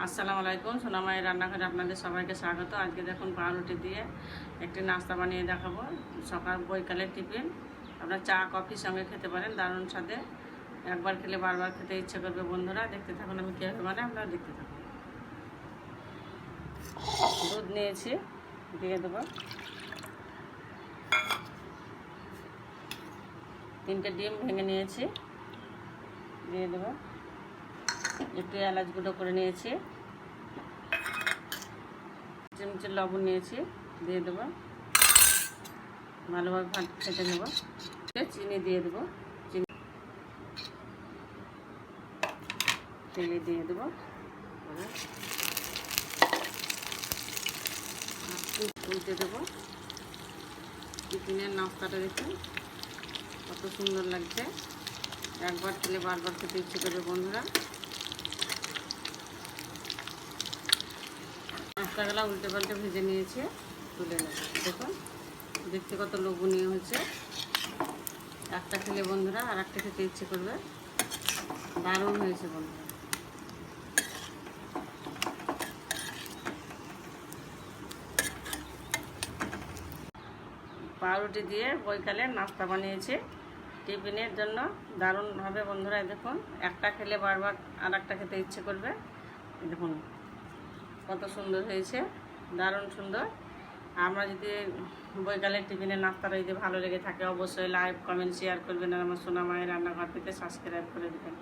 আসসালামু আলাইকুম, সোনামায়ের রান্নাঘরে আপনাদের সবাইকে স্বাগত। আজকে দেখুন পাউরুটি দিয়ে একটি নাস্তা বানিয়ে দেখাবো। সকাল বৈকালের টিফিন আপনারা চা কফির সঙ্গে খেতে পারেন, দারুণ স্বাদে। একবার খেলে বারবার খেতে ইচ্ছে করবে বন্ধুরা। দেখতে থাকুন আমি কীভাবে বানাই, আপনারা দেখতে থাকুন। দুধ নিয়েছি, দিয়ে দেবো 3টে ডিম ভেঙে নিয়েছি, দিয়ে দেবো একটু এলাচ গুঁড়ো করে নিয়েছি, চিমচে লবণ নিয়েছি, দিয়ে দেবো। ভালোভাবে ফেটে নেব, চিনি দিয়ে দেবো, চিনি দিয়ে দেবো, উল্টে দেবো। টিফিনের নাস্তাটা দেখুন কত সুন্দর লাগছে। একবার খেলে বারবার খেতে ইচ্ছে করবে বন্ধুরা। নাস্তাগুলো উল্টে পাল্টে ভেজে নিয়েছে, তুলে নেব। দেখুন দেখতে কত লোভনীয় হয়েছে। একটা খেলে বন্ধুরা আর একটা খেতে ইচ্ছে করবে, দারুণ হয়েছে বন্ধুরা। পাউরুটি দিয়ে বৈকালে নাস্তা বানিয়েছি টিফিনের জন্য, দারুণ হবে বন্ধুরা। দেখুন একটা খেলে বারবার আর একটা খেতে ইচ্ছে করবে। দেখুন কত সুন্দর হয়েছে, দারুণ সুন্দর। আমরা যদি বৈকালের টিফিনের নাস্তাটা যদি ভালো লেগে থাকে অবশ্যই লাইক কমেন্ট শেয়ার করবেন, আর আমার সোনা মায়ের রান্নাঘর থেকে সাবস্ক্রাইব করে দেবেন।